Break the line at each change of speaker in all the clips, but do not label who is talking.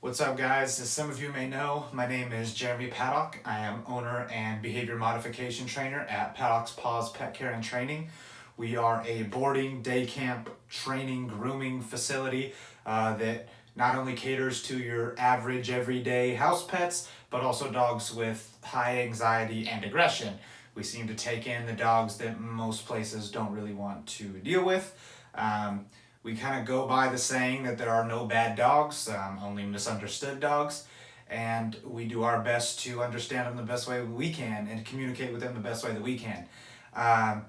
What's up, guys? As some of you may know, my name is Jeremy Paddock. I am owner and behavior modification trainer at Paddock's Paws Pet Care and Training. We are a boarding, day camp, training, grooming facility that not only caters to your average everyday house pets, but also dogs with high anxiety and aggression. We seem to take in the dogs that most places don't really want to deal with. We kind of go by the saying that there are no bad dogs, only misunderstood dogs, and we do our best to understand them the best way we can and communicate with them the best way that we can. Um,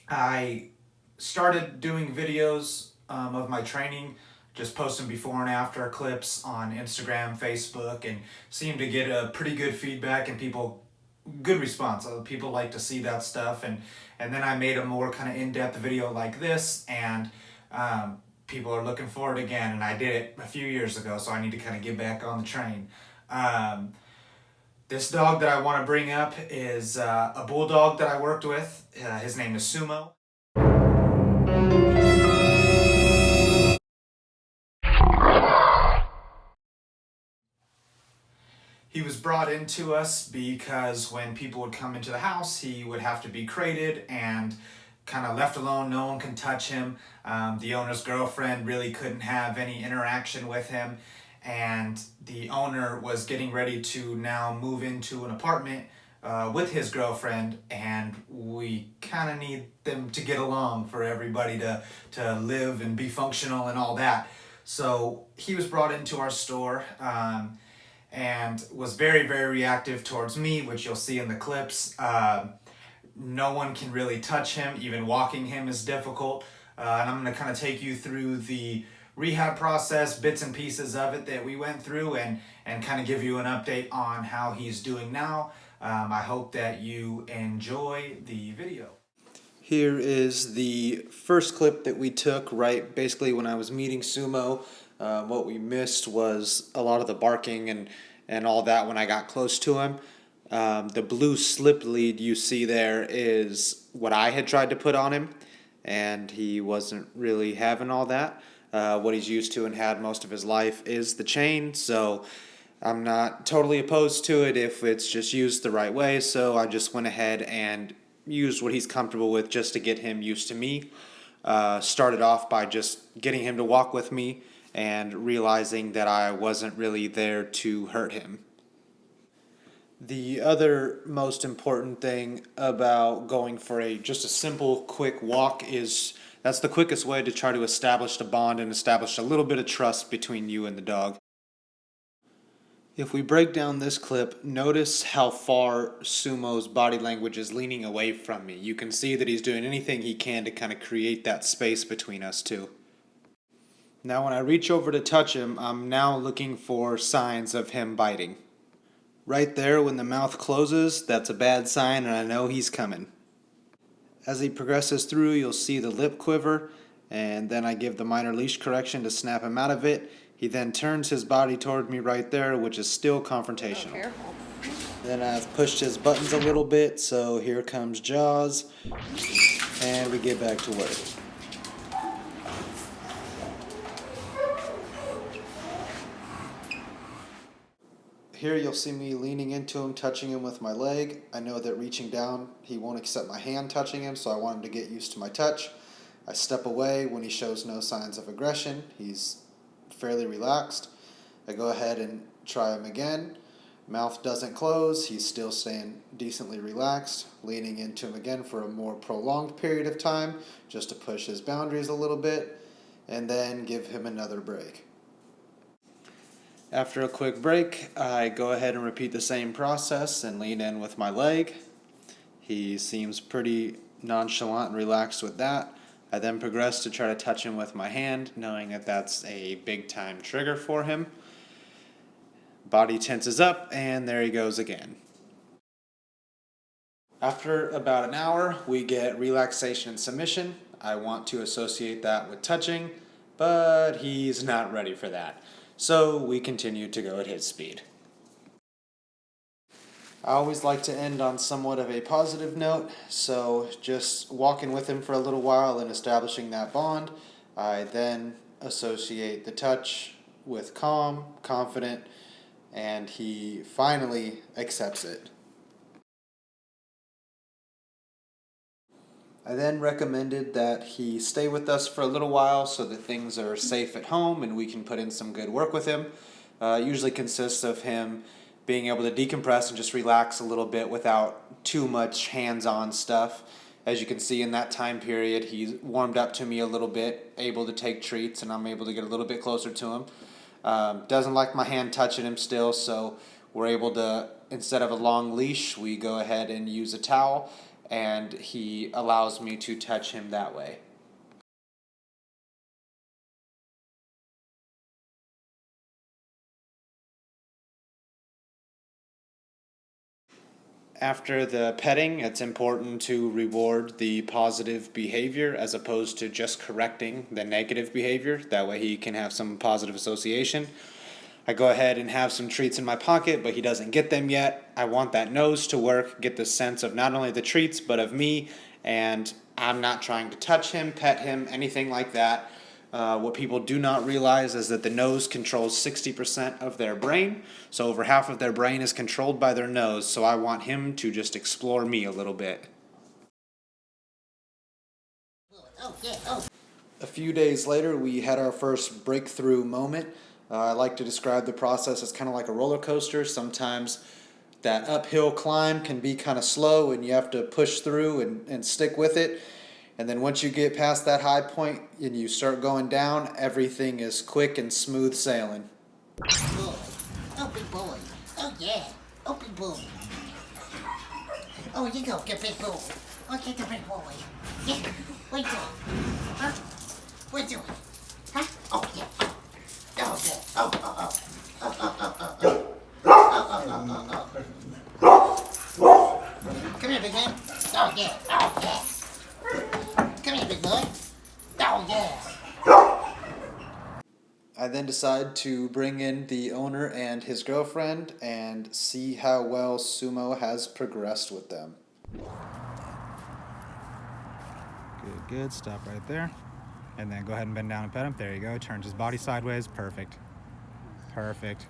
I started doing videos of my training, just posting before and after clips on Instagram, Facebook, and seemed to get a pretty good feedback and good response. People like to see that stuff, and then I made a more kind of in-depth video like this, and people are looking for it again, and I did it a few years ago, so I need to kind of get back on the train. This dog that I want to bring up is a Bulldog that I worked with. His name is Sumo. He was brought into us because when people would come into the house, he would have to be crated and kind of left alone. No one can touch him. The owner's girlfriend really couldn't have any interaction with him, and the owner was getting ready to now move into an apartment with his girlfriend, and we kind of need them to get along for everybody to live and be functional and all that. So he was brought into our store and was very, very reactive towards me, which you'll see in the clips. No one can really touch him. Even walking him is difficult. And I'm going to kind of take you through the rehab process, bits and pieces of it that we went through, and kind of give you an update on how he's doing now. I hope that you enjoy the video. Here is the first clip that we took, right basically when I was meeting Sumo. What we missed was a lot of the barking and all that when I got close to him. The blue slip lead you see there is what I had tried to put on him, and he wasn't really having all that. What he's used to and had most of his life is the chain, so I'm not totally opposed to it if it's just used the right way, so I just went ahead and used what he's comfortable with just to get him used to me. Started off by just getting him to walk with me and realizing that I wasn't really there to hurt him. The other most important thing about going for just a simple, quick walk is that's the quickest way to try to establish a bond and establish a little bit of trust between you and the dog. If we break down this clip, notice how far Sumo's body language is leaning away from me. You can see that he's doing anything he can to kind of create that space between us two. Now when I reach over to touch him, I'm now looking for signs of him biting. Right there when the mouth closes, that's a bad sign and I know he's coming. As he progresses through, you'll see the lip quiver, and then I give the minor leash correction to snap him out of it. He then turns his body toward me right there, which is still confrontational. Oh, careful. Then I've pushed his buttons a little bit, so here comes Jaws, and we get back to work. Here you'll see me leaning into him, touching him with my leg. I know that reaching down, he won't accept my hand touching him, so I want him to get used to my touch. I step away when he shows no signs of aggression. He's fairly relaxed. I go ahead and try him again. Mouth doesn't close. He's still staying decently relaxed. Leaning into him again for a more prolonged period of time, just to push his boundaries a little bit, and then give him another break. After a quick break, I go ahead and repeat the same process and lean in with my leg. He seems pretty nonchalant and relaxed with that. I then progress to try to touch him with my hand, knowing that that's a big time trigger for him. Body tenses up, and there he goes again. After about an hour, we get relaxation and submission. I want to associate that with touching, but he's not ready for that. So we continue to go at his speed. I always like to end on somewhat of a positive note, so just walking with him for a little while and establishing that bond, I then associate the touch
with calm, confident, and he finally accepts it. I then recommended that he stay with us for a little while so that things are safe at home and we can put in some good work with him. It usually consists of him being able to decompress and just relax a little bit without too much hands-on stuff. As you can see in that time period, he's warmed up to me a little bit, able to take treats, and I'm able to get a little bit closer to him. Doesn't like my hand touching him still, so we're able to, instead of a long leash, we go ahead and use a towel, and he allows me to touch him that way. After the petting, it's important to reward the positive behavior as opposed to just correcting the negative behavior. That way he can have some positive association. I go ahead and have some treats in my pocket, but he doesn't get them yet. I want that nose to work, get the sense of not only the treats, but of me, and I'm not trying to touch him, pet him, anything like that. What people do not realize is that the nose controls 60% of their brain, so over half of their brain is controlled by their nose, so I want him to just explore me a little bit. A few days later, we had our first breakthrough moment. I like to describe the process as kind of like a roller coaster. Sometimes that uphill climb can be kind of slow and you have to push through and stick with it. And then once you get past that high point and you start going down, everything is quick and smooth sailing.
Boy. Oh, big boy. Oh, yeah. Oh, big boy. Oh, you go, get big boy. Oh, get the big boy. Yeah. What you doing? Huh? What you doing? Huh? Oh, yeah. Oh, yeah. Oh, oh, oh. Oh, oh, oh, oh, oh. Come here, big man. Oh, yeah. Oh, yeah. Come here, big boy. Oh, yeah.
I then decide to bring in the owner and his girlfriend and see how well Sumo has progressed with them.
Good, good. Stop right there. And then go ahead and bend down and pet him. There you go. Turns his body sideways. Perfect. Perfect.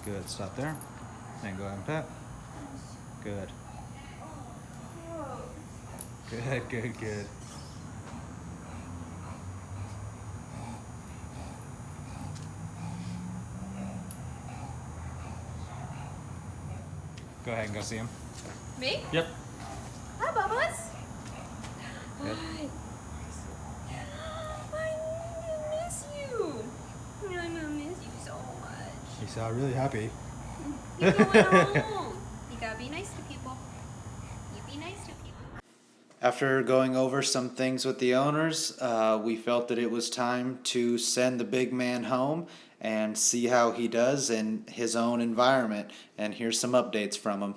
Good. Stop there. Then go ahead and pet. Good. Good, good, good. Go ahead and go see him.
Me?
Yep.
Hi, Bubbles.
Good.
I miss you. I miss you so much.
You sound really happy.
You're going home. You gotta be nice to people. You be nice to people.
After going over some things with the owners, we felt that it was time to send the big man home and see how he does in his own environment. And here's some updates from him.